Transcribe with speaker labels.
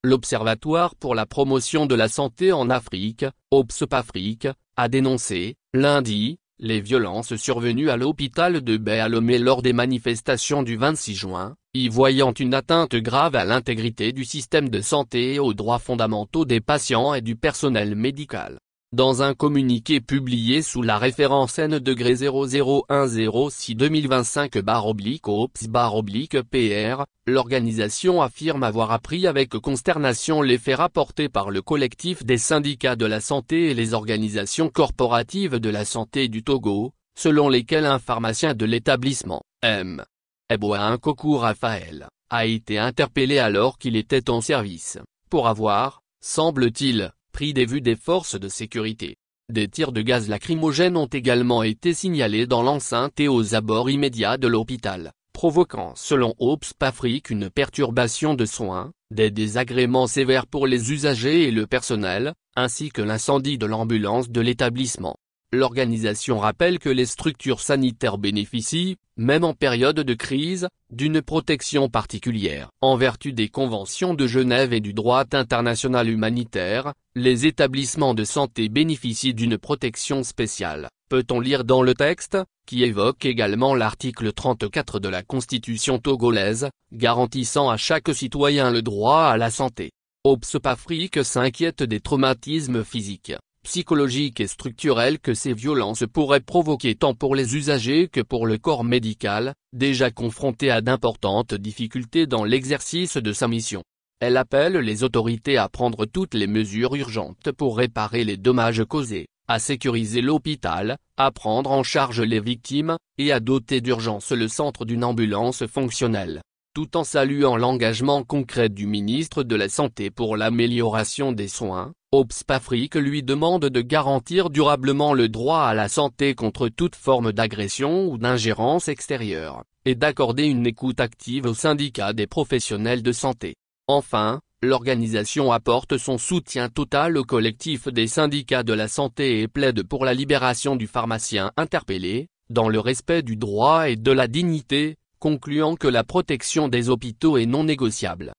Speaker 1: l'Observatoire pour la promotion de la santé en Afrique, OPSPAfrique, a dénoncé, lundi, les violences survenues à l'hôpital de Baie à Lomé lors des manifestations du 26 juin, y voyant une atteinte grave à l'intégrité du système de santé et aux droits fondamentaux des patients et du personnel médical. Dans un communiqué publié sous la référence N-00106-2025-OPS-PR, l'organisation affirme avoir appris avec consternation les faits rapportés par le collectif des syndicats de la santé et les organisations corporatives de la santé du Togo, selon lesquels un pharmacien de l'établissement, M. Eboa Nkoku Raphaël, a été interpellé alors qu'il était en service, pour avoir, semble-t-il, pris des vues des forces de sécurité. Des tirs de gaz lacrymogène ont également été signalés dans l'enceinte et aux abords immédiats de l'hôpital, provoquant selon OPSPAfrique une perturbation de soins, des désagréments sévères pour les usagers et le personnel, ainsi que l'incendie de l'ambulance de l'établissement. L'organisation rappelle que les structures sanitaires bénéficient, même en période de crise, d'une protection particulière. En vertu des conventions de Genève et du droit international humanitaire, les établissements de santé bénéficient d'une protection spéciale, peut-on lire dans le texte, qui évoque également l'article 34 de la Constitution togolaise, garantissant à chaque citoyen le droit à la santé. OPSPAfrique s'inquiète des traumatismes physiques, psychologiques et structurels que ces violences pourraient provoquer tant pour les usagers que pour le corps médical, déjà confronté à d'importantes difficultés dans l'exercice de sa mission. Elle appelle les autorités à prendre toutes les mesures urgentes pour réparer les dommages causés, à sécuriser l'hôpital, à prendre en charge les victimes, et à doter d'urgence le centre d'une ambulance fonctionnelle. Tout en saluant l'engagement concret du ministre de la Santé pour l'amélioration des soins, OPSPAfrique lui demande de garantir durablement le droit à la santé contre toute forme d'agression ou d'ingérence extérieure, et d'accorder une écoute active aux syndicats des professionnels de santé. Enfin, l'organisation apporte son soutien total au collectif des syndicats de la santé et plaide pour la libération du pharmacien interpellé, dans le respect du droit et de la dignité, concluant que la protection des hôpitaux est non négociable.